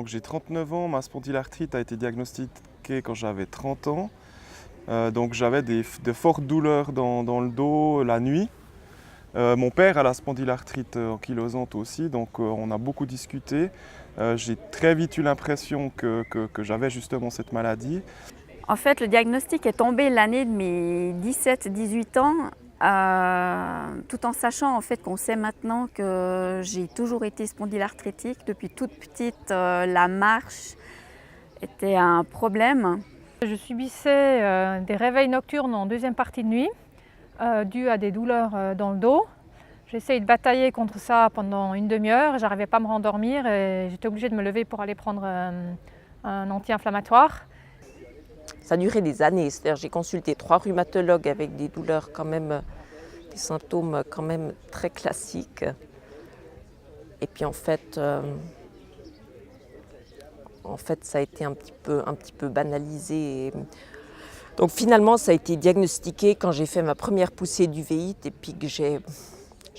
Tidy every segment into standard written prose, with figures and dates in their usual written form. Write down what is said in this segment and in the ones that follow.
donc j'ai 39 ans, ma spondylarthrite a été diagnostiquée quand j'avais 30 ans. Donc j'avais de fortes douleurs dans le dos la nuit. Mon père a la spondylarthrite ankylosante aussi, donc on a beaucoup discuté. J'ai très vite eu l'impression que j'avais justement cette maladie. En fait, le diagnostic est tombé l'année de mes 17-18 ans, tout en sachant en fait qu'on sait maintenant que j'ai toujours été spondylarthritique. Depuis toute petite, la marche était un problème. Je subissais des réveils nocturnes en deuxième partie de nuit, dus à des douleurs dans le dos. J'ai essayé de batailler contre ça pendant une demi-heure, je n'arrivais pas à me rendormir et j'étais obligée de me lever pour aller prendre un anti-inflammatoire. Ça a duré des années, c'est-à-dire j'ai consulté 3 rhumatologues avec des douleurs quand même, des symptômes quand même très classiques. Et puis en fait ça a été un petit peu banalisé. Donc finalement ça a été diagnostiqué quand j'ai fait ma première poussée d'uvéite et puis que j'ai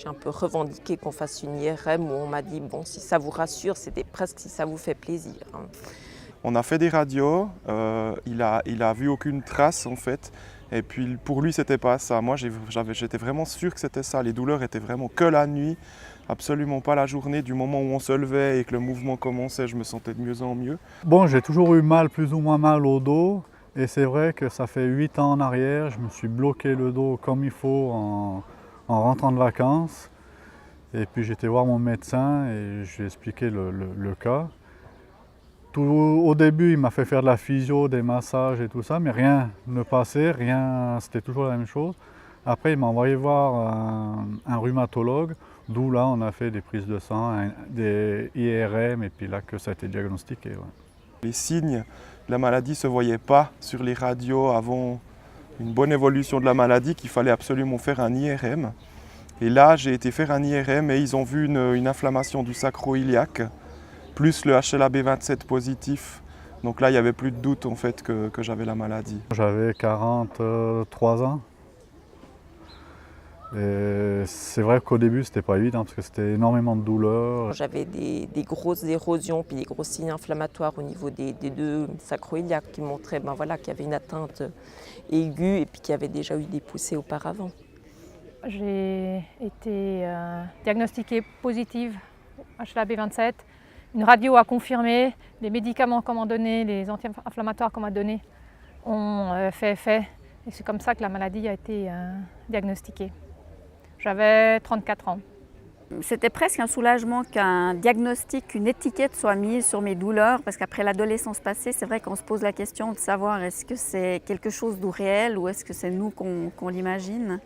un peu revendiqué qu'on fasse une IRM où on m'a dit bon si ça vous rassure, c'était presque si ça vous fait plaisir. On a fait des radios, il a vu aucune trace en fait, et puis pour lui c'était pas ça. Moi j'étais vraiment sûr que c'était ça, les douleurs étaient vraiment que la nuit, absolument pas la journée. Du moment où on se levait et que le mouvement commençait, je me sentais de mieux en mieux. Bon, j'ai toujours eu mal, plus ou moins mal au dos, et c'est vrai que ça fait 8 ans en arrière, je me suis bloqué le dos comme il faut en rentrant de vacances, et puis j'étais voir mon médecin et je lui ai expliqué le cas. Au début, il m'a fait faire de la physio, des massages et tout ça, mais rien ne passait, c'était toujours la même chose. Après, il m'a envoyé voir un rhumatologue, d'où là, on a fait des prises de sang, des IRM, et puis là que ça a été diagnostiqué. Ouais. Les signes de la maladie ne se voyaient pas sur les radios avant une bonne évolution de la maladie, qu'il fallait absolument faire un IRM. Et là, j'ai été faire un IRM et ils ont vu une inflammation du sacro-iliaque, plus le HLA-B27 positif. Donc là, il n'y avait plus de doute en fait que j'avais la maladie. J'avais 43 ans. Et c'est vrai qu'au début, c'était pas évident parce que c'était énormément de douleurs. J'avais des grosses érosions puis des gros signes inflammatoires au niveau des 2 sacro-iliaques qui montraient voilà, qu'il y avait une atteinte aiguë et puis qu'il y avait déjà eu des poussées auparavant. J'ai été diagnostiquée positive HLA-B27. Une radio a confirmé, les médicaments qu'on m'a donnés, les anti-inflammatoires qu'on m'a donnés ont fait effet. Et c'est comme ça que la maladie a été diagnostiquée. J'avais 34 ans. C'était presque un soulagement qu'un diagnostic, qu'une étiquette soit mise sur mes douleurs, parce qu'après l'adolescence passée, c'est vrai qu'on se pose la question de savoir est-ce que c'est quelque chose de réel ou est-ce que c'est nous qu'on l'imagine.